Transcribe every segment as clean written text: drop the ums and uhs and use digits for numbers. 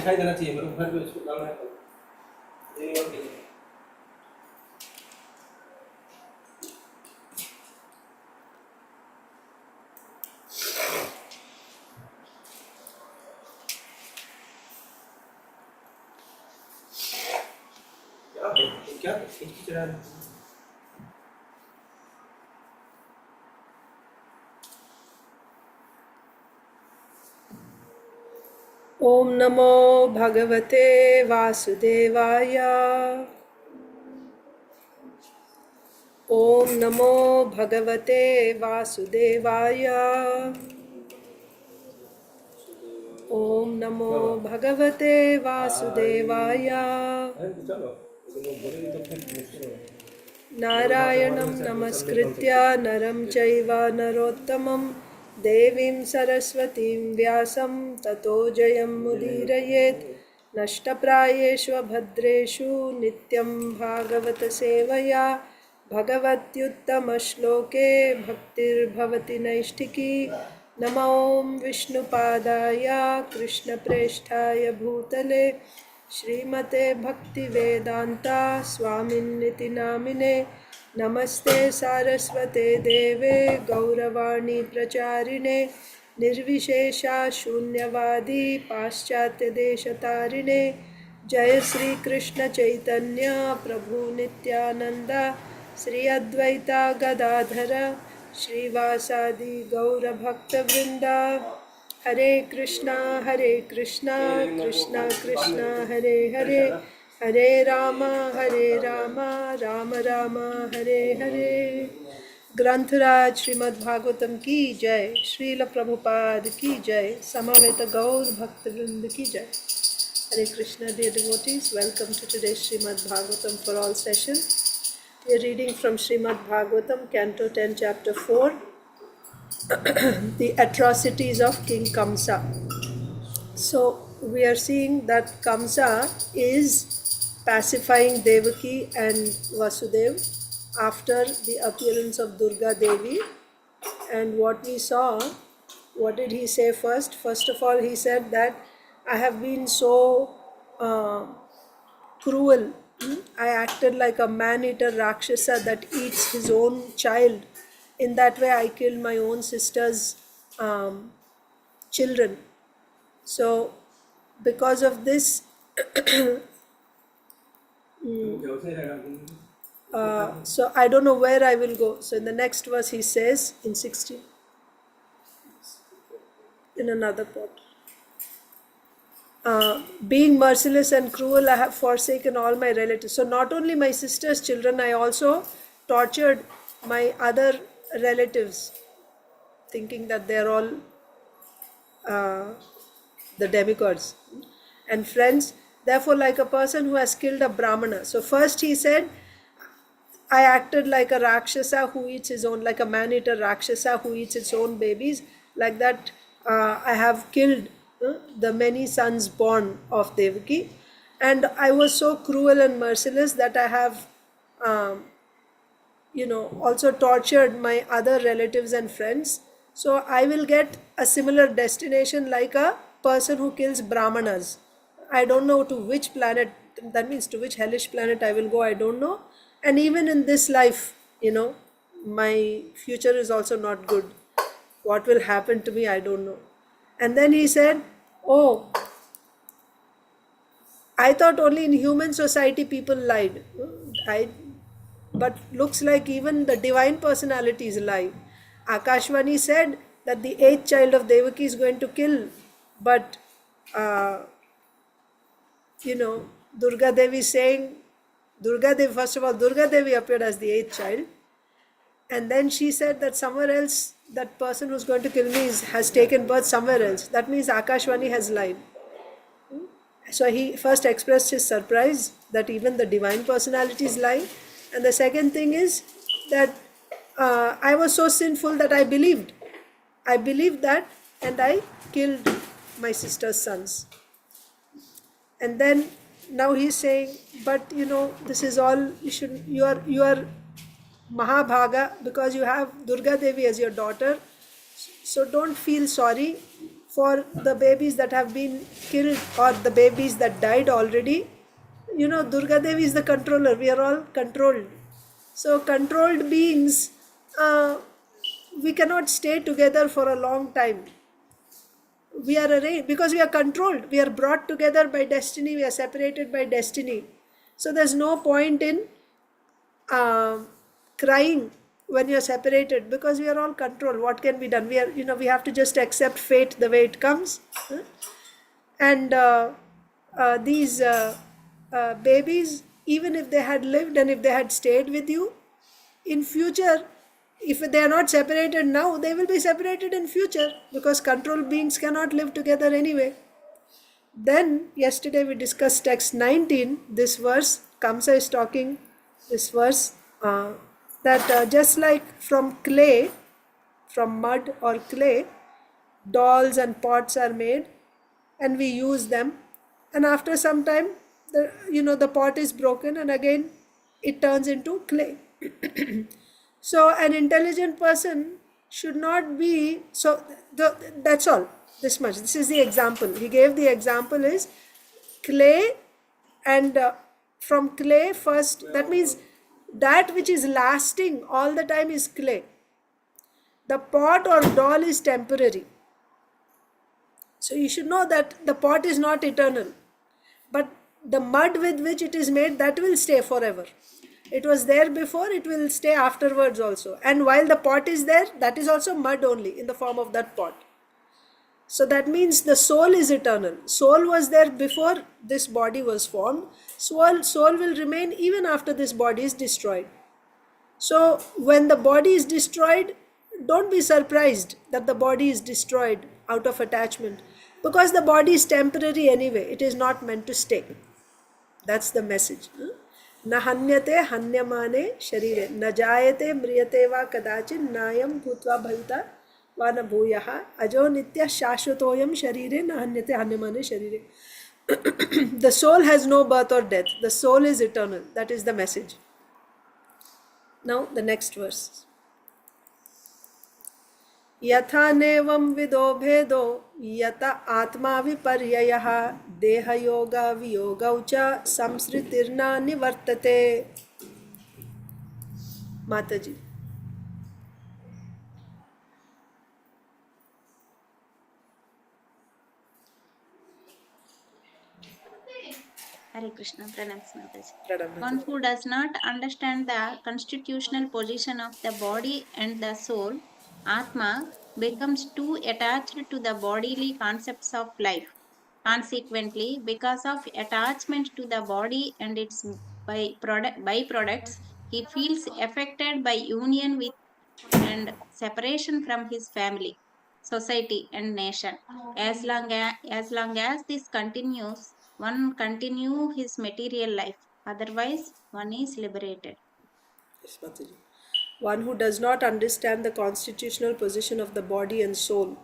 दिखाई देना चाहिए, मतलब घर पे उसको डालना है तो ये और नहीं है। क्या खींच रहा है? ओम नमो भगवते वासुदेवाय। ओम नमो भगवते वासुदेवाय। ओम नमो भगवते वासुदेवाय। नारायणं नमस्कृत्य नरं चैव नरोत्तमं देवीं सरस्वतीं व्यासं ततो जयमुदीरयेत्। नष्टप्रायेषु भद्रेषु नित्यं भागवतसेवया भगवत्युत्तमश्लोके भक्तिर्भवति नैष्ठिकी। नमो विष्णुपादाय कृष्णप्रेष्ठाय भूतले श्रीमते भक्तिवेदांता स्वामिन्निति नामिने। नमस्ते सारस्वते देवे गौरवाणी प्रचारिणे निर्विशेषा शून्यवादी पाश्चात्यदेशतारिणे। जय श्री कृष्ण चैतन्य प्रभु नित्यानंद श्री अद्वैता गदाधर श्रीवासादि गौरभक्तवृंदा। हरे कृष्णा कृष्णा कृष्णा हरे हरे, हरे राम राम राम हरे हरे। ग्रंथराज श्रीमद् भागवतम की जय, श्रील प्रभुपाद की जय, समवेत गौर भक्तवृंद की जय। Hare Krishna, dear devotees, welcome to today's Srimad Bhagavatam for all session. We are reading from Srimad Bhagavatam, Canto 10, Chapter 4, the Atrocities of King Kamsa. So we are seeing that Kamsa is pacifying Devaki and Vasudev after the appearance of Durga Devi. And what we saw, what did he say first? First of all, he said that I have been so cruel. I acted like a man-eater Rakshasa that eats his own child. In that way, I killed my own sister's children. So, because of this, so I don't know where I will go. So, in the next verse, he says in 16, in another part, being merciless and cruel, I have forsaken all my relatives. So, not only my sister's children, I also tortured my other relatives, thinking that they are all the demigods and friends. Therefore, like a person who has killed a Brahmana. So, first he said, I acted like a Rakshasa who eats his own, like a man-eater Rakshasa who eats its own babies. Like that, I have killed the many sons born of Devaki. And I was so cruel and merciless that I have, also tortured my other relatives and friends. So I will get a similar destination like a person who kills Brahmanas. I don't know to which planet, that means to which hellish planet I will go, I don't know. And even in this life, my future is also not good. What will happen to me, I don't know. And then he said, oh, I thought only in human society people lied. But looks like even the divine personalities lie. Akashvani said that the 8th child of Devaki is going to kill, but Durga Devi saying, first of all, Durga Devi appeared as the 8th child, and then she said that somewhere else, that person who's going to kill me has taken birth somewhere else. That means Akashvani has lied. So he first expressed his surprise that even the divine personalities lie. And the second thing is that I was so sinful that I believed. I believed that, and I killed my sister's sons. And then now he's saying, but this is all, you are Mahabhaga because you have Durga Devi as your daughter. So don't feel sorry for the babies that have been killed or the babies that died already. Durga Devi is the controller. We are all controlled. So controlled beings, we cannot stay together for a long time. We are arranged because we are controlled. We are brought together by destiny. We are separated by destiny. So there's no point in crying when you're separated, because we are all controlled. What can be done? We have to just accept fate the way it comes. And these babies, even if they had lived and if they had stayed with you in future, if they are not separated now, they will be separated in future, because control beings cannot live together anyway. Then yesterday we discussed text 19, this verse. Kamsa is talking this verse, that just like from clay, from mud or clay, dolls and pots are made and we use them, and after some time the pot is broken and again it turns into clay. So an intelligent person should not be so that's all. This much, this is the example he gave. The example is clay, and from clay first, that means that which is lasting all the time is clay. The pot or doll is temporary. So you should know that the pot is not eternal, but the mud with which it is made, that will stay forever. It was there before, it will stay afterwards also. And while the pot is there, that is also mud only in the form of that pot. So that means the soul is eternal. Soul was there before this body was formed. Soul will remain even after this body is destroyed. So when the body is destroyed, don't be surprised that the body is destroyed out of attachment, because the body is temporary anyway. It is not meant to stay. That's the message. Na hanyate hanyamane sharire, na jayate mriyate va kadachin, nayam bhutva bhavita va na bhuyaha, ajo nitya shashvatoyam sharire, na hanyate hanyamane sharire. The soul has no birth or death. The soul is eternal. That is the message. Now the next verse. यथा नेवं विदो भेदो यत आत्मा विपर्ययः देहयोग वियोगौ च संसृतिर्न निवर्तते. माताजी. Hare Krishna, pranams Mataji. Pranam. One who does not understand the constitutional position of the body and the soul, Atma, becomes too attached to the bodily concepts of life. Consequently, because of attachment to the body and its byproducts, he feels affected by union with and separation from his family, society, and nation. As long as this continues, one continue his material life. Otherwise, one is liberated. Yes, Mataji. One who does not understand the constitutional position of the body and soul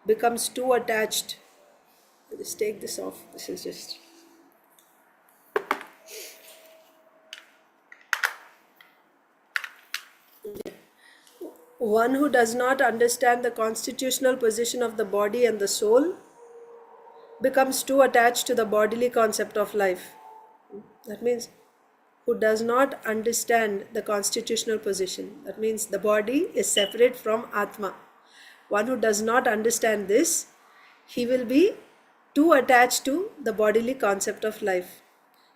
becomes too attached. Just take this off. This is just. One who does not understand the constitutional position of the body and the soul becomes too attached to the bodily concept of life. That means who does not understand the constitutional position. That means the body is separate from Atma. One who does not understand this, he will be too attached to the bodily concept of life.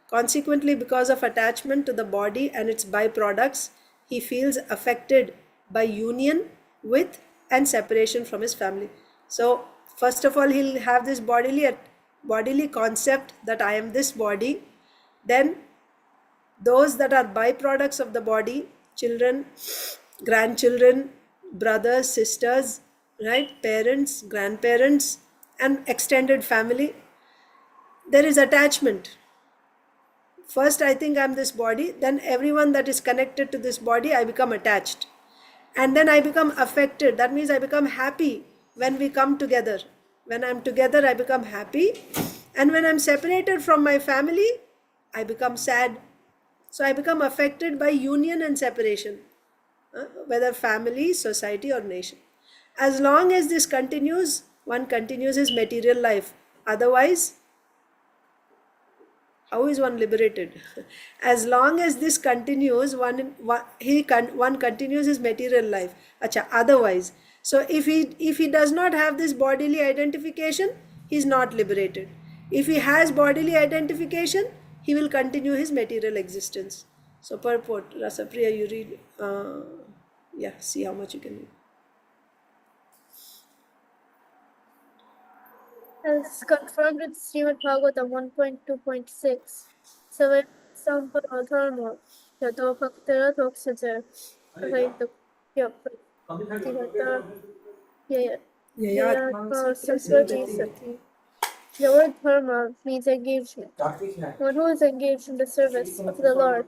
Consequently, because of attachment to the body and its byproducts, he feels affected by union with and separation from his family. So, first of all, he'll have this bodily concept that I am this body. Then those that are byproducts of the body, children, grandchildren, brothers, sisters, right, parents, grandparents, and extended family, there is attachment. First I think I'm this body, then everyone that is connected to this body, I become attached. And then I become affected. That means I become happy when we come together. When I'm together, I become happy. And when I'm separated from my family, I become sad. So I become affected by union and separation, whether family, society, or nation. As long as this continues, one continues his material life. Otherwise, how is one liberated? As long as this continues, one continues his material life. Acha, otherwise, so if he does not have this bodily identification, he is not liberated. If he has bodily identification, he will continue his material existence. So purport, Rasapriya, you read. Yeah, see how much you can read. As confirmed with Srimad Bhagavatam 1.2.6, Savai Sampara Dharma, Yato Bhaktara Doksaja, Ahaitu Yapatihata Yayat Sampati Sati. The word dharma means engagement. One who is engaged in the service of the Lord,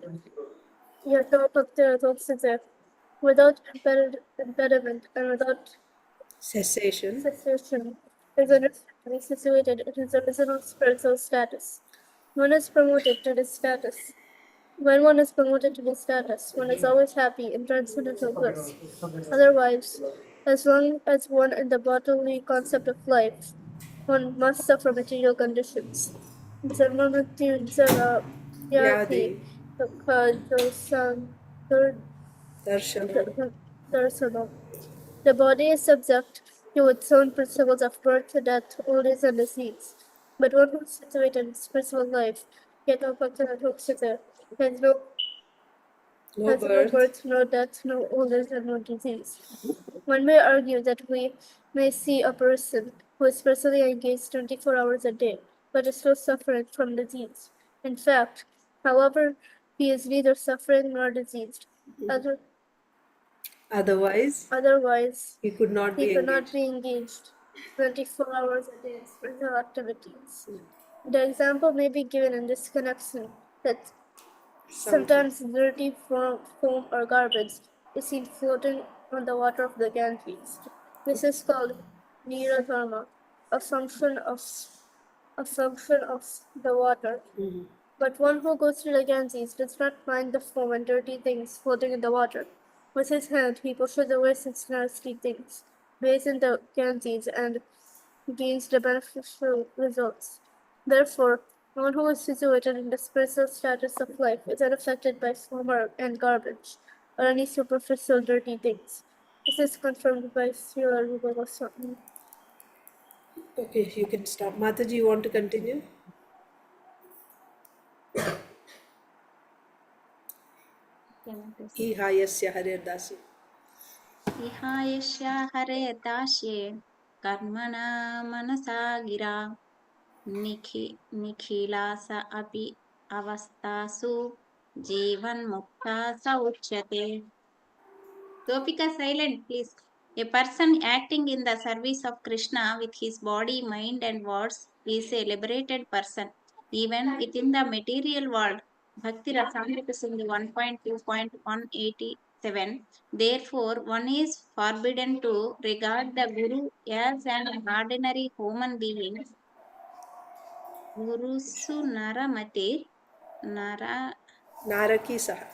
Yato Bhaktara Doksaja, without impediment and without Cessation. is understood to be situated in his original spiritual status. One is promoted to this status. When one is promoted to this status, one is always happy in transcendental bliss. Otherwise, as long as one in the bodily concept of life, one must suffer material conditions. Janmamrityu jara yati Yadi. dukha Darshanam. darsana. The body is subject to its own principles of birth, death, old age, and disease. But one who is situated in spiritual life, yet no has no No has no birth. birth, no death, no old age, and no disease. One may argue that we may see a person who is spiritually engaged 24 hours a day, but is still suffering from disease. In fact, however, he is neither suffering nor diseased. Otherwise, Otherwise, he could not he be could not engaged. be engaged 24 hours a day in spiritual activities. The example may be given in this connection that sometimes dirty foam or garbage is seen floating on the water of the Ganges. This is called Niradharma, a function of the water. But one who goes to the Ganges does not mind the foam and dirty things floating in the water. With his hand, he pushes away such nasty things, bathes in the Ganges, and gains the beneficial results. Therefore, one who is situated in the spiritual status of life is unaffected by foam and garbage, or any superficial dirty things. This is confirmed by Srila Rupa Goswami. Okay, you can stop. Mataji, you want to continue? Ihayasya Hare Dasi. इहायस्या हरे दास्ये कर्मणा मनसा गिरा निखिलास अपि अवस्थासु जीवन्मुक्ता स उच्यते. Gopika, silent, please. A person acting in the service of Krishna with his body, mind, and words is a liberated person, even within the material world. Bhakti Rasamrita Sindhu 1.2.187. Therefore, one is forbidden to regard the Guru as an ordinary human being. Gurusu Naramate Nara Naraki Saha.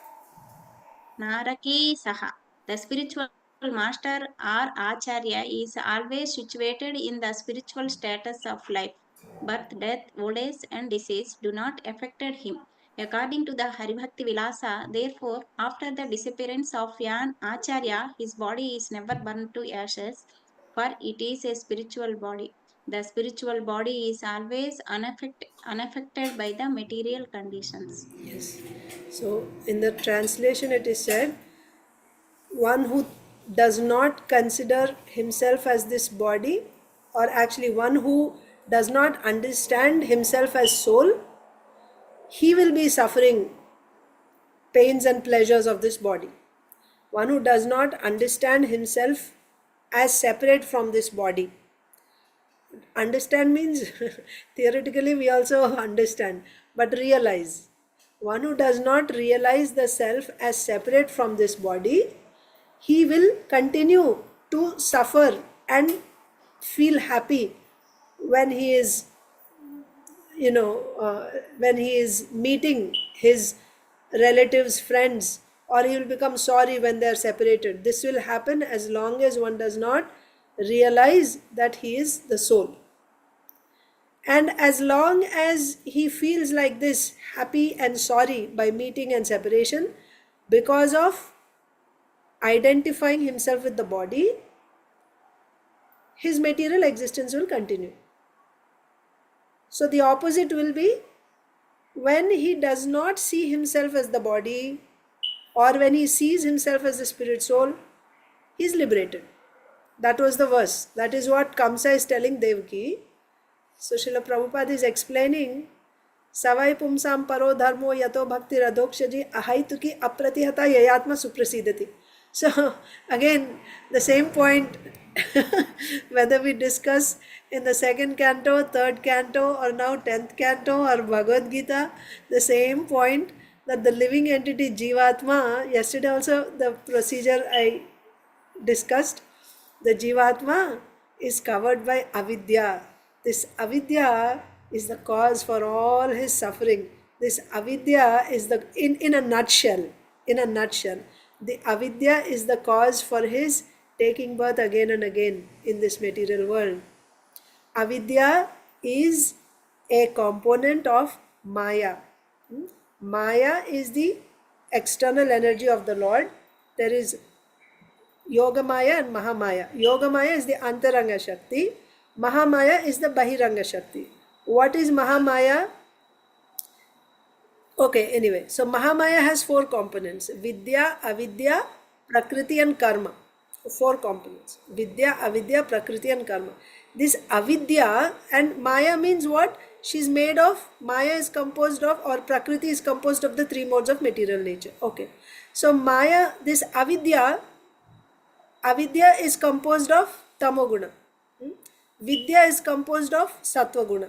Naraki Saha. The spiritual master or Acharya is always situated in the spiritual status of life. Birth, death, old age, and disease do not affect him. According to the Haribhakti Vilasa, therefore, after the disappearance of an Acharya, his body is never burned to ashes, for it is a spiritual body. The spiritual body is always unaffected by the material conditions. Yes. So in the translation, it is said, one who does not consider himself as this body, or actually one who does not understand himself as soul, he will be suffering pains and pleasures of this body. One who does not understand himself as separate from this body. Understand means theoretically we also understand, but realize. One who does not realize the self as separate from this body, he will continue to suffer and feel happy when he is, when he is meeting his relatives, friends, or he will become sorry when they are separated. This will happen as long as one does not realize that he is the soul. And as long as he feels like this, happy and sorry by meeting and separation, because of identifying himself with the body, his material existence will continue. So the opposite will be when he does not see himself as the body, or when he sees himself as the spirit soul, he is liberated. That was the verse. That is what Kamsa is telling Devaki. So Srila Prabhupada is explaining, Savai pumsam paro dharmo yato bhakti radhokshaji ahaituki apratihata yayatma suprasidati. So again, the same point, whether we discuss in the second canto, third canto, or now 10th canto, or Bhagavad Gita, the same point that the living entity Jivatma, yesterday also the procedure I discussed, the Jivatma is covered by avidya. This avidya is the cause for all his suffering. This avidya is the, in a nutshell, the avidya is the cause for his taking birth again and again in this material world. Avidya is a component of Maya. Maya is the external energy of the Lord. There is Yoga Maya and Mahamaya. Yoga Maya is the Antaranga Shakti. Mahamaya is the Bahiranga Shakti. What is Mahamaya? Okay, anyway. So Mahamaya has 4 components. Vidya, Avidya, Prakriti and Karma. 4 components. Vidya, Avidya, Prakriti and Karma. This Avidya, and Maya means what? She's made of, Maya is composed of, or Prakriti is composed of the 3 modes of material nature. Okay. So Maya, this Avidya is composed of Tamoguna. Vidya is composed of Sattva Guna.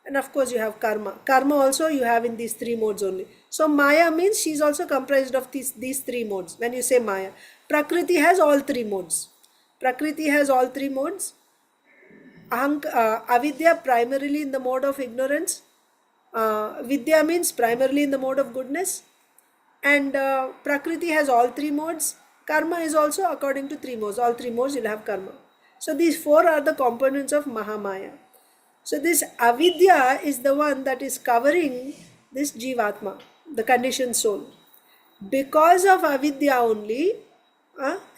And of course you have Karma. Karma also you have in these 3 modes only. So Maya means she is also comprised of these 3 modes. When you say Maya, Prakriti has all 3 modes. Prakriti has all 3 modes. Avidya primarily in the mode of ignorance. Vidya means primarily in the mode of goodness. And Prakriti has all 3 modes. Karma is also according to 3 modes. All 3 modes you'll have Karma. So these 4 are the components of Mahamaya. So this avidya is the one that is covering this Jivatma, the conditioned soul. Because of avidya only,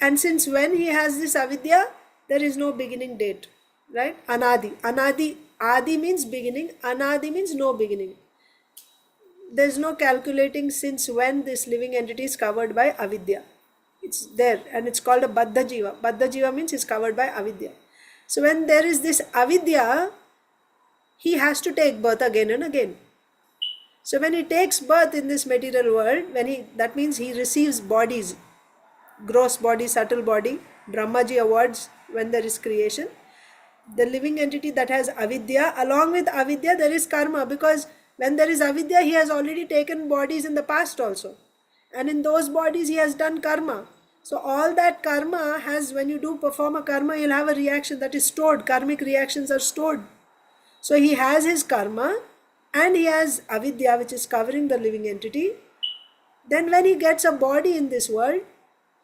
and since when he has this avidya, there is no beginning date, right? Anadi. Adi means beginning, anadi means no beginning. There is no calculating since when this living entity is covered by avidya. It's there, and it's called a Baddha Jiva. Baddha Jiva means it's covered by avidya. So when there is this avidya, he has to take birth again and again. So when he takes birth in this material world, that means he receives bodies, gross body, subtle body, Brahmaji awards when there is creation. The living entity that has avidya, along with avidya there is karma, because when there is avidya, he has already taken bodies in the past also. And in those bodies he has done karma. So all that karma has, when you do perform a karma, you'll have a reaction that is stored. Karmic reactions are stored. So he has his karma and he has avidya, which is covering the living entity. Then when he gets a body in this world,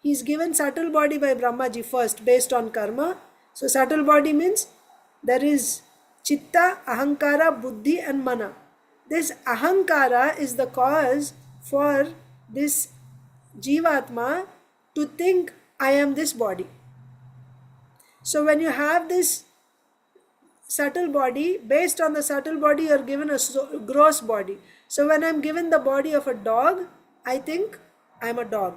he is given subtle body by Brahmaji first based on karma. So subtle body means there is chitta, ahankara, buddhi and mana. This ahankara is the cause for this Jivatma to think I am this body. So when you have this subtle body, based on the subtle body you are given a gross body. So when I am given the body of a dog, I think I am a dog.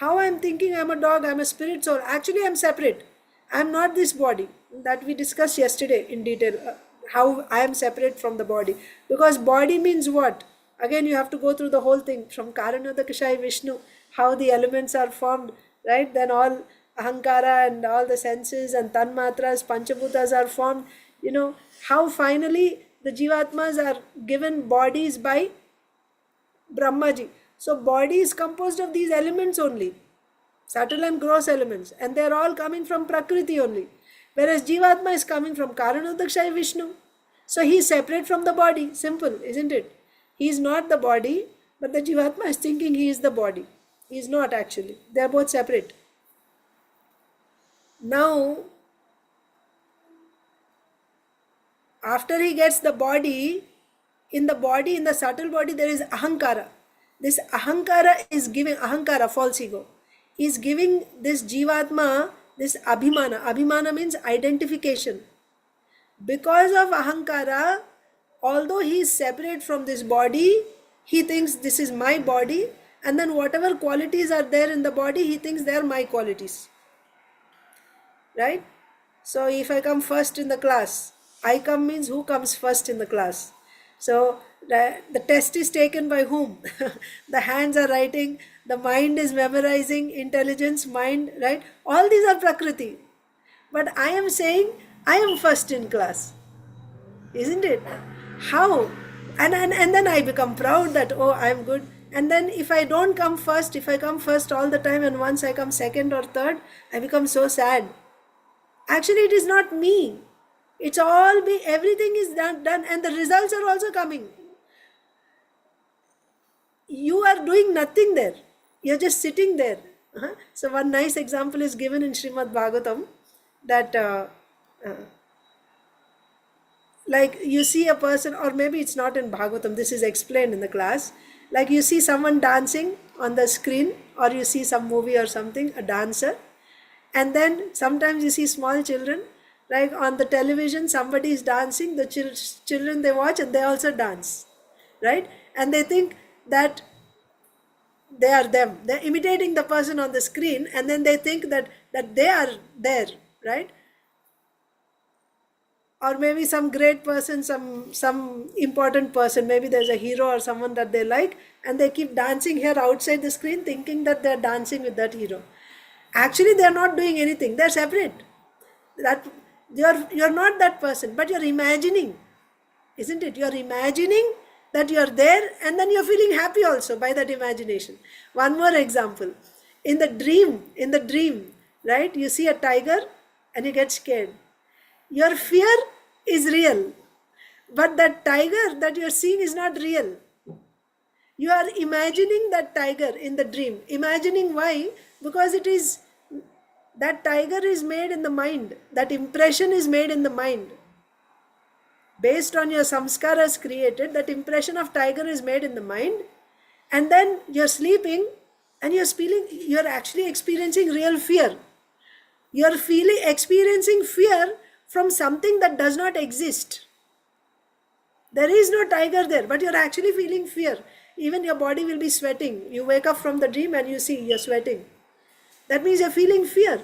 How I am thinking I am a dog, I am a spirit soul. Actually I am separate. I am not this body. That we discussed yesterday in detail. How I am separate from the body. Because body means what? Again you have to go through the whole thing from Karanodakashai Vishnu, how the elements are formed, right? Then all ahankara and all the senses and tanmatras, panchabhutas are formed. You know, how finally the jivatmas are given bodies by Brahmaji. So body is composed of these elements only, subtle and gross elements, and they are all coming from Prakriti only. Whereas Jivatma is coming from Karanodakashai Vishnu. So he is separate from the body. Simple, isn't it? He is not the body, but the Jivatma is thinking he is the body. He is not actually. They are both separate. Now, after he gets the body, in the subtle body, there is ahankara. This ahankara is giving, ahankara, false ego, is giving this jivatma this abhimana. Abhimana means identification. Because of ahankara, although he is separate from this body, he thinks this is my body, and then whatever qualities are there in the body, he thinks they are my qualities. Right? So if I come first in the class, I come means who comes first in the class. So the test is taken by whom? The hands are writing, the mind is memorizing, intelligence, mind, right? All these are Prakriti. But I am saying I am first in class. Isn't it? How? And then I become proud that, oh, I'm good. And then if I don't come first, if I come first all the time and once I come second or third, I become so sad. Actually, it is not me. It's all me. Everything is done, and the results are also coming. You are doing nothing there. You're just sitting there. So one nice example is given in Srimad Bhagavatam that like you see a person, or maybe it's not in Bhagavatam, this is explained in the class, like you see someone dancing on the screen, or you see some movie or something, a dancer, and then sometimes you see small children, like on the television somebody is dancing, the children they watch and they also dance, right? And they think that they are them, they're imitating the person on the screen, and then they think that they are there, right? Or maybe some great person, some important person, maybe there's a hero or someone that they like, and they keep dancing here outside the screen thinking that they're dancing with that hero. Actually they're not doing anything, they're separate. That you're not that person, but you're imagining, isn't it? You're imagining that you're there, and then you're feeling happy also by that imagination. One more example. In the dream, right, you see a tiger and you get scared. Your fear is real, but that tiger that you're seeing is not real. You are imagining that tiger in the dream. Imagining why? Because it is, that tiger is made in the mind. That impression is made in the mind. Based on your samskaras created, that impression of tiger is made in the mind. And then you're sleeping and you're actually experiencing real fear. You're experiencing fear from something that does not exist. There is no tiger there, but you're actually feeling fear. Even your body will be sweating. You wake up from the dream and you see you're sweating. That means you're feeling fear.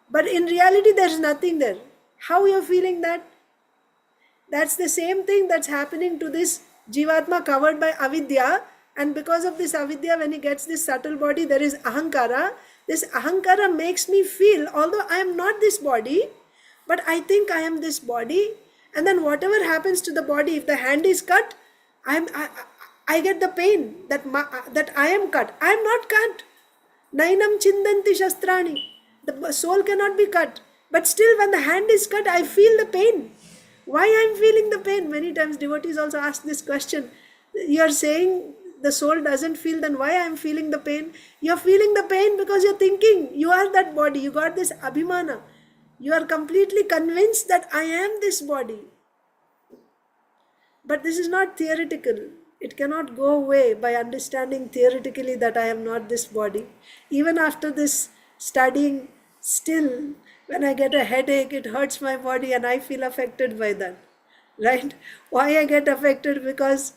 But in reality, there's nothing there. How you're feeling that? That's the same thing that's happening to this Jivatma covered by avidya. And because of this avidya, when he gets this subtle body, there is ahankara. This ahankara makes me feel, although I am not this body, but I think I am this body. And then whatever happens to the body, if the hand is cut, I get the pain that I am cut. I am not cut. Nainam chindanti shastrani. The soul cannot be cut. But still when the hand is cut, I feel the pain. Why I am feeling the pain? Many times devotees also ask this question. You are saying the soul doesn't feel, then why I am feeling the pain? You are feeling the pain because you are thinking you are that body. You got this abhimana. You are completely convinced that I am this body. But this is not theoretical. It cannot go away by understanding theoretically that I am not this body. Even after this studying, still when I get a headache, it hurts my body and I feel affected by that. Right? Why I get affected? Because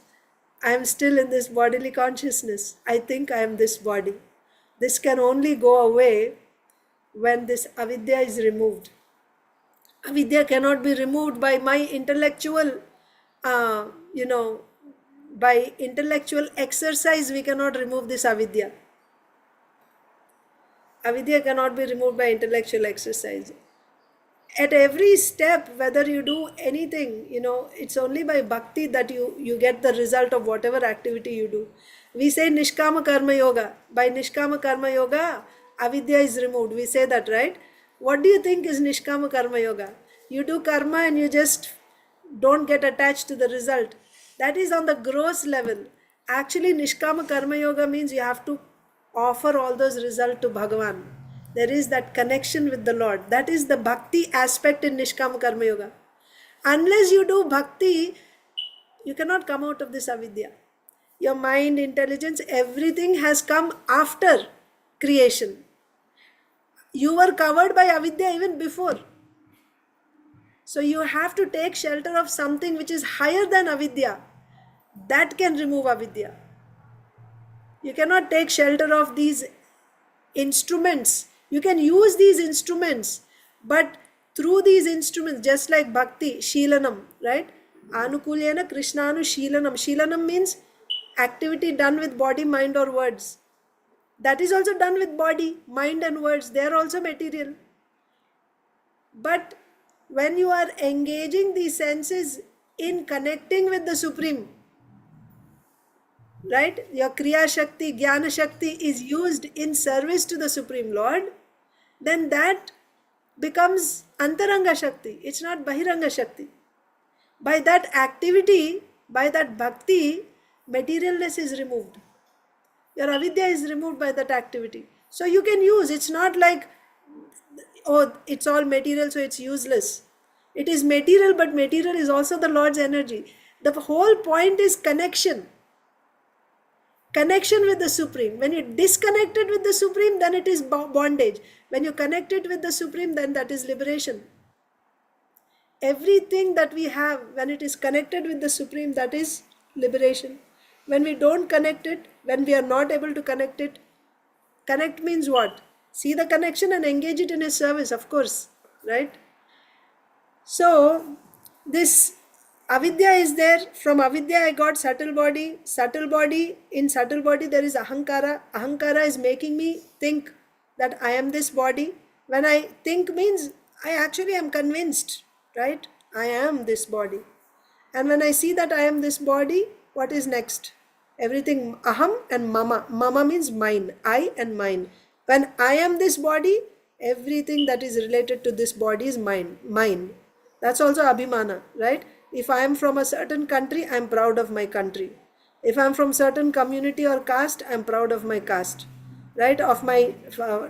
I am still in this bodily consciousness. I think I am this body. This can only go away when this avidya is removed. Avidya cannot be removed by my intellectual, by intellectual exercise. We cannot remove this avidya. Avidya cannot be removed by intellectual exercise. At every step, whether you do anything, it's only by bhakti that you get the result of whatever activity you do. We say Nishkama Karma Yoga. By Nishkama Karma Yoga, avidya is removed. We say that, right? What do you think is Nishkama Karma Yoga? You do karma and you just don't get attached to the result. That is on the gross level. Actually, Nishkama Karma Yoga means you have to offer all those results to Bhagavan. There is that connection with the Lord. That is the bhakti aspect in Nishkama Karma Yoga. Unless you do bhakti, you cannot come out of this avidya. Your mind, intelligence, everything has come after creation. You were covered by avidya even before. So you have to take shelter of something which is higher than avidya. That can remove avidya. You cannot take shelter of these instruments. You can use these instruments, but through these instruments, just like bhakti, Sheelanam, right? Anukulyena Krishnanu Sheelanam. Sheelanam means activity done with body, mind, or words. That is also done with body, mind, and words. They are also material. But when you are engaging the senses in connecting with the Supreme, right? Your Kriya Shakti, Jnana Shakti is used in service to the Supreme Lord, then that becomes Antaranga Shakti. It's not Bahiranga Shakti. By that activity, by that bhakti, materialness is removed. Your avidya is removed by that activity. So you can use, it's not like, oh, it's all material, so it's useless. It is material, but material is also the Lord's energy. The whole point is connection. Connection with the Supreme. When you disconnected with the Supreme, then it is bondage. When you connected with the Supreme, then that is liberation. Everything that we have, when it is connected with the Supreme, that is liberation. When we don't connect it, when we are not able to connect it, connect means what? See the connection and engage it in His service, of course, right? So, this avidya is there. From avidya I got subtle body. Subtle body, in subtle body there is ahankara. Ahankara is making me think that I am this body. When I think means I actually am convinced, right? I am this body. And when I see that I am this body, what is next? Everything aham and mama. Mama means mine, I and mine. When I am this body, everything that is related to this body is mine. That's also abhimana, right? If I am from a certain country, I am proud of my country. If I am from certain community or caste, I am proud of my caste, right? Of my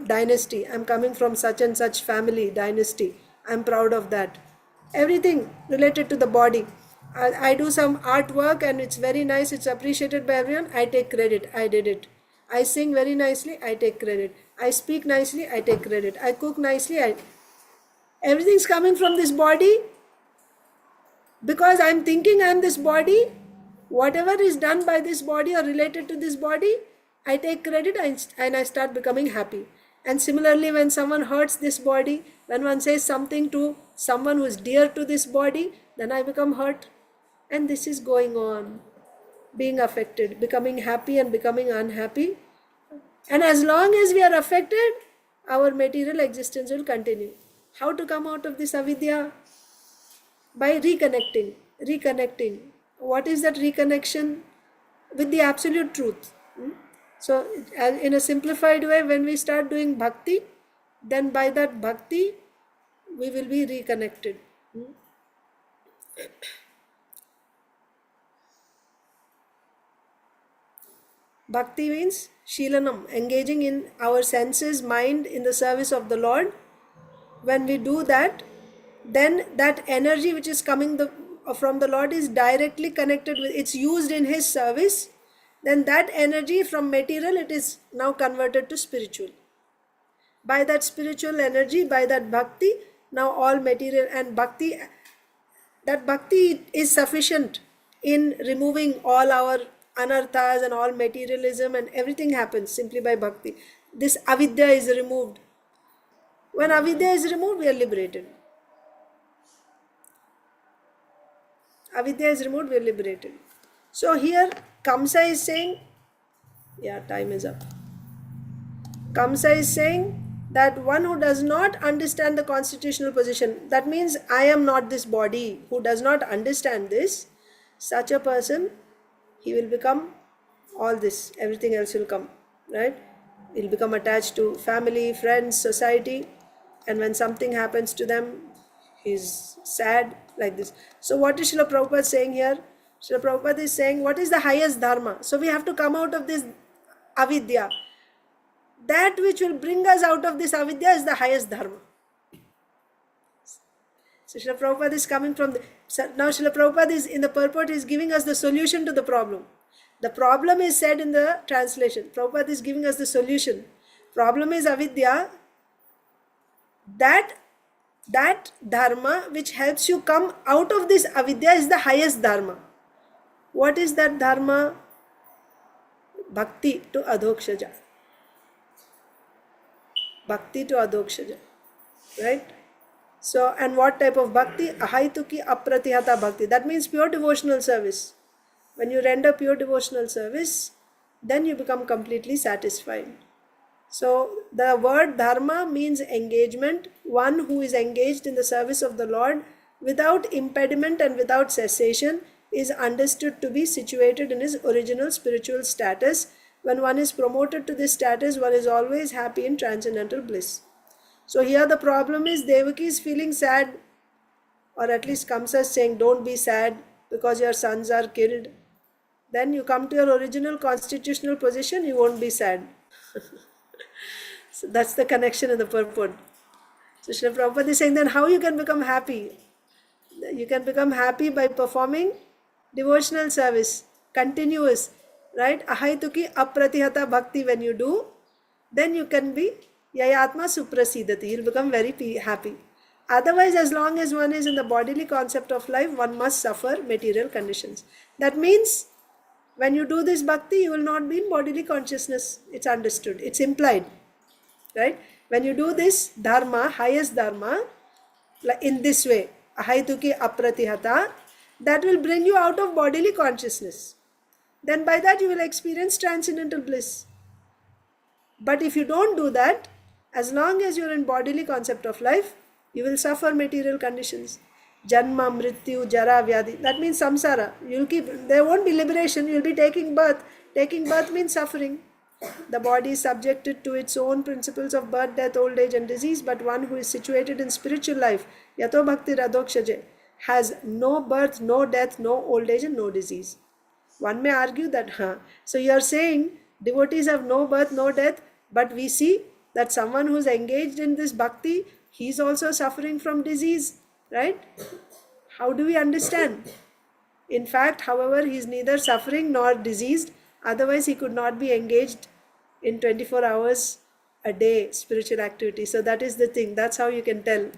dynasty. I am coming from such and such family, dynasty. I am proud of that. Everything related to the body. I do some artwork and it's very nice, it's appreciated by everyone, I take credit, I did it. I sing very nicely, I take credit. I speak nicely, I take credit. I cook nicely, everything's coming from this body. Because I'm thinking I'm this body, whatever is done by this body or related to this body, I take credit and I start becoming happy. And similarly, when someone hurts this body, when one says something to someone who is dear to this body, then I become hurt. And this is going on, being affected, becoming happy and becoming unhappy. And as long as we are affected, our material existence will continue. How to come out of this avidya? By reconnecting. What is that reconnection? With the absolute truth. So in a simplified way, when we start doing bhakti, then by that bhakti, we will be reconnected. Bhakti means Sheelanam, engaging in our senses, mind in the service of the Lord. When we do that, then that energy which is coming from the Lord is directly connected with, it's used in His service. Then that energy from material, it is now converted to spiritual. By that spiritual energy, by that bhakti, now all material and bhakti, that bhakti is sufficient in removing all our anarthas and all materialism, and everything happens simply by bhakti. This avidya is removed. When avidya is removed, we are liberated. Avidya is removed, we are liberated. So here Kamsa is saying, time is up. Kamsa is saying that one who does not understand the constitutional position, that means I am not this body, who does not understand this, such a person, he will become all this, everything else will come, right? He'll become attached to family, friends, society, and when something happens to them, he's sad, like this. So what is Srila Prabhupada saying here? Srila Prabhupada is saying, what is the highest dharma? So we have to come out of this avidya. that which will bring us out of this avidya is the highest dharma. So Srila Prabhupada is coming from now Srila Prabhupada is in the purport is giving us the solution to the problem. The problem is said in the translation. Prabhupada is giving us the solution. Problem is avidya. That dharma which helps you come out of this avidya is the highest dharma. What is that dharma? Bhakti to adhokshaja. Bhakti to adhokshaja. Right? So, and what type of bhakti? Ahaituki apratihata bhakti. That means pure devotional service. When you render pure devotional service, then you become completely satisfied. So, the word dharma means engagement. One who is engaged in the service of the Lord without impediment and without cessation is understood to be situated in his original spiritual status. When one is promoted to this status, one is always happy in transcendental bliss. So here the problem is Devaki is feeling sad, or at least Kamsa is saying don't be sad because your sons are killed. Then you come to your original constitutional position, you won't be sad. So that's the connection in the purport. So Srila Prabhupada is saying then how you can become happy? You can become happy by performing devotional service, continuous, right? Ahaituki apratihata bhakti when you do, then you can be yayatma suprasidati. You'll become very happy. Otherwise, as long as one is in the bodily concept of life, one must suffer material conditions. That means when you do this bhakti, you will not be in bodily consciousness. It's understood. It's implied. Right? When you do this dharma, highest dharma, in this way, ahaituki apratihata, that will bring you out of bodily consciousness. Then by that you will experience transcendental bliss. But if you don't do that, as long as you're in bodily concept of life, you will suffer material conditions. Janma, mrityu, jara, vyadi. That means samsara. There won't be liberation. You'll be taking birth. Taking birth means suffering. The body is subjected to its own principles of birth, death, old age and disease, but one who is situated in spiritual life, yato bhakti radokshaje, has no birth, no death, no old age and no disease. One may argue that, so you are saying devotees have no birth, no death, but we see that someone who is engaged in this bhakti, he is also suffering from disease, right? How do we understand? In fact, however, he is neither suffering nor diseased. Otherwise, he could not be engaged in 24 hours a day spiritual activity. So that is the thing. That's how you can tell.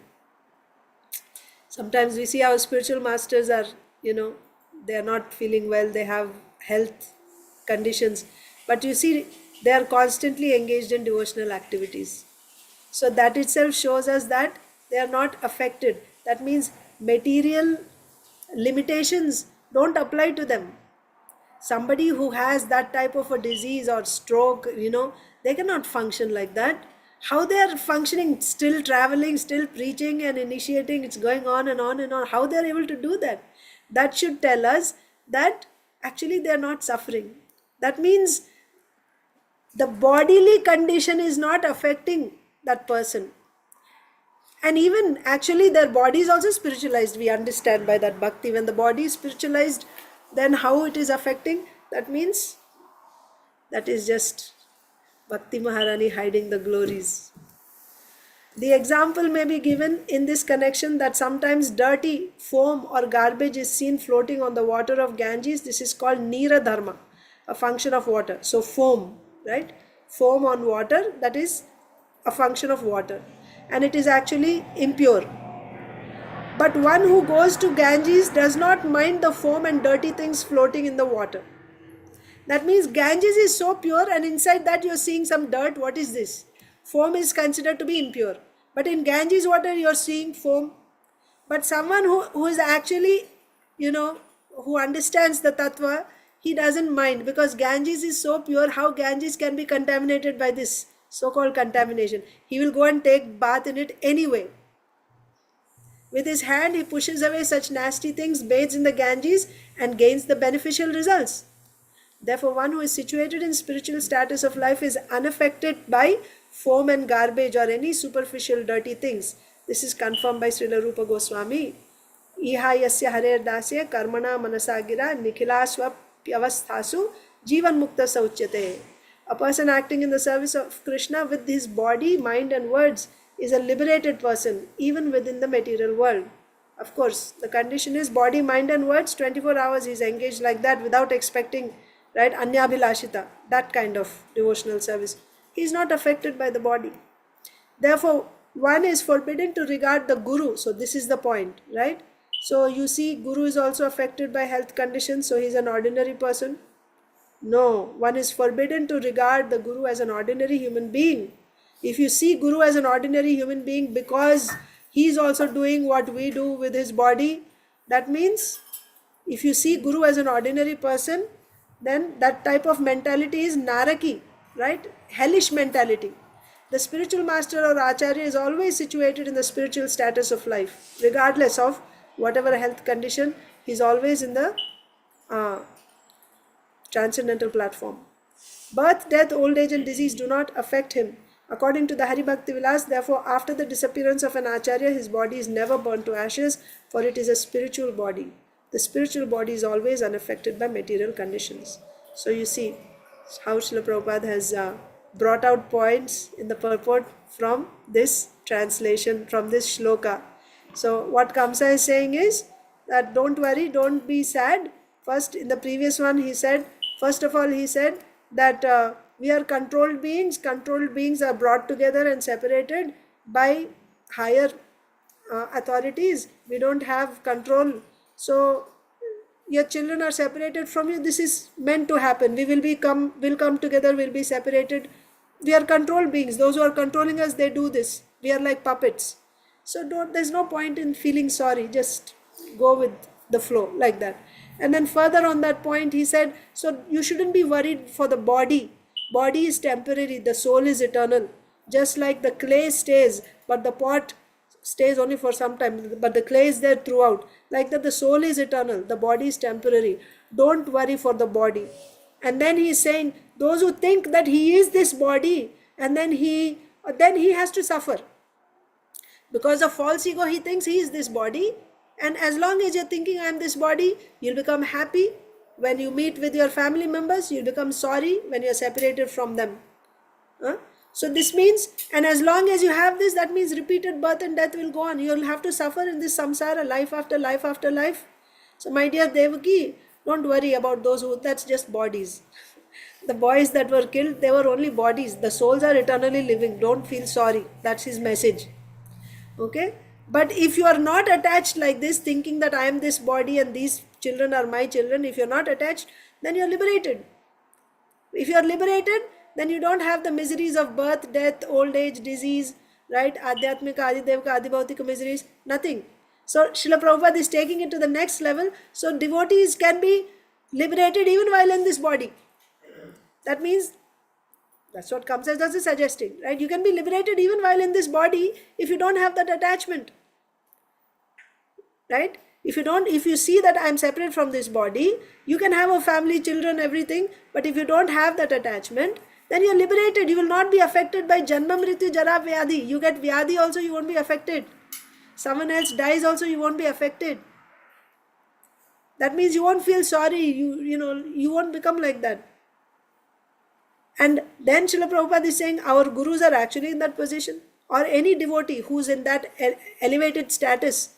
Sometimes we see our spiritual masters are, they are not feeling well. They have health conditions. But you see, they are constantly engaged in devotional activities. So that itself shows us that they are not affected. That means material limitations don't apply to them. Somebody who has that type of a disease or stroke, they cannot function like that. How they are functioning, still traveling, still preaching and initiating, it's going on and on and on. How they are able to do that? That should tell us that actually they are not suffering. That means the bodily condition is not affecting that person. And even actually their body is also spiritualized. We understand by that bhakti. When the body is spiritualized, then how it is affecting? That means that is just Bhakti Maharani hiding the glories. The example may be given in this connection that sometimes dirty foam or garbage is seen floating on the water of Ganges. This is called Nira Dharma, a function of water. So foam, right? Foam on water, that is a function of water. And it is actually impure. But one who goes to Ganges does not mind the foam and dirty things floating in the water. That means Ganges is so pure and inside that you are seeing some dirt. What is this? Foam is considered to be impure. But in Ganges water you are seeing foam. But someone who is actually, who understands the tattva, he doesn't mind because Ganges is so pure. How Ganges can be contaminated by this so-called contamination? He will go and take bath in it anyway. With his hand, he pushes away such nasty things, bathes in the Ganges and gains the beneficial results. Therefore, one who is situated in spiritual status of life is unaffected by foam and garbage or any superficial dirty things. This is confirmed by Srila Rupa Goswami. Iha yasya harer dasya karmana manasagira nikhila swapyavasthasu jivan mukta sauchyate. A person acting in the service of Krishna with his body, mind and words is a liberated person, even within the material world. Of course, the condition is body, mind and words, 24 hours he is engaged like that without expecting, right, anyabhilashita, that kind of devotional service. He is not affected by the body. Therefore, one is forbidden to regard the guru. So this is the point, right? So you see, guru is also affected by health conditions, so he is an ordinary person. No, one is forbidden to regard the guru as an ordinary human being. If you see guru as an ordinary human being because he is also doing what we do with his body, that means if you see guru as an ordinary person, then that type of mentality is naraki, right? Hellish mentality. The spiritual master or acharya is always situated in the spiritual status of life, regardless of whatever health condition. He is always in the transcendental platform. Birth, death, old age and disease do not affect him. According to the Hari Bhakti Vilas, therefore, after the disappearance of an acharya, his body is never burnt to ashes, for it is a spiritual body. The spiritual body is always unaffected by material conditions. So you see how Srila Prabhupada has brought out points in the purport from this translation, from this shloka. So what Kamsa is saying is that don't worry, don't be sad. First, in the previous one, he said, first of all, he said that we are controlled beings. Controlled beings are brought together and separated by higher authorities. We don't have control. So your children are separated from you. This is meant to happen. We will come together, we'll be separated. We are controlled beings. Those who are controlling us, they do this. We are like puppets. So there's no point in feeling sorry. Just go with the flow like that. And then further on that point, he said, so you shouldn't be worried for the body. Body is temporary, the soul is eternal. Just like the clay stays, but the pot stays only for some time, but the clay is there throughout. Like that, the soul is eternal, the body is temporary. Don't worry for the body. And then he is saying, those who think that he is this body, and then he has to suffer. Because of false ego, he thinks he is this body. And as long as you're thinking I am this body, you'll become happy. When you meet with your family members, you'll become sorry when you're separated from them. So this means, and as long as you have this, that means repeated birth and death will go on. You'll have to suffer in this samsara, life after life after life. So my dear Devaki, don't worry about those that's just bodies. The boys that were killed, they were only bodies. The souls are eternally living. Don't feel sorry. That's his message. Okay? But if you are not attached like this, thinking that I am this body and these children are my children, if you're not attached, then you're liberated. If you're liberated, then you don't have the miseries of birth, death, old age, disease, right? Adhyatmika, Adidevka, Adibhautika miseries, nothing. So Srila Prabhupada is taking it to the next level. So devotees can be liberated even while in this body. That means, that's what Kamsa is suggesting, right? You can be liberated even while in this body if you don't have that attachment. Right? If you see that I am separate from this body, you can have a family, children, everything, but if you don't have that attachment, then you are liberated. You will not be affected by janma, mrityu, jara, vyadhi. You get vyadhi also, you won't be affected. Someone else dies also, you won't be affected. That means you won't feel sorry, you won't become like that. And then Srila Prabhupada is saying our gurus are actually in that position, or any devotee who's in that elevated status.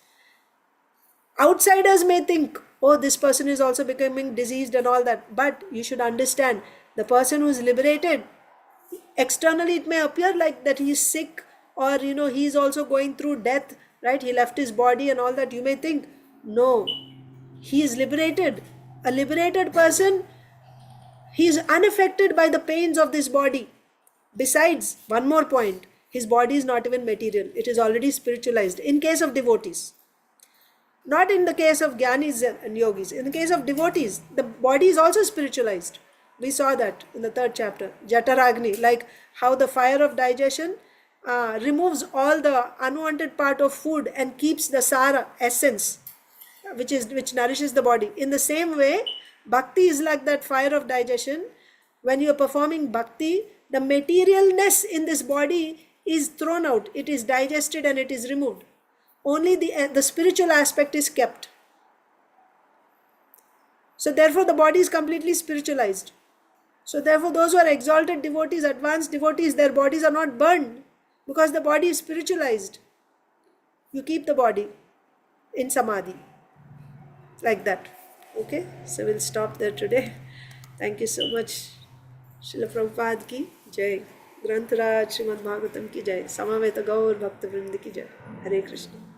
Outsiders may think, oh, this person is also becoming diseased and all that. But you should understand, the person who is liberated, externally it may appear like that he is sick, or he is also going through death, right? He left his body and all that. You may think, no, he is liberated. A liberated person, he is unaffected by the pains of this body. Besides, one more point, his body is not even material. It is already spiritualized in case of devotees. Not in the case of Jnanis and Yogis. In the case of devotees, the body is also spiritualized. We saw that in the 3rd chapter. Jataragni, like how the fire of digestion removes all the unwanted part of food and keeps the sara, essence, which nourishes the body. In the same way, bhakti is like that fire of digestion. When you are performing bhakti, the materialness in this body is thrown out. It is digested and it is removed. Only the spiritual aspect is kept. So therefore the body is completely spiritualized. So therefore those who are exalted devotees, advanced devotees, their bodies are not burned because the body is spiritualized. You keep the body in samadhi like that. Okay, so we'll stop there today. Thank you so much. Srila Prabhupada ki jai. Grantaraj Srimad Bhagavatam ki jai. Samaveta Gaur Bhakta Vrind ki jai. Hare Krishna.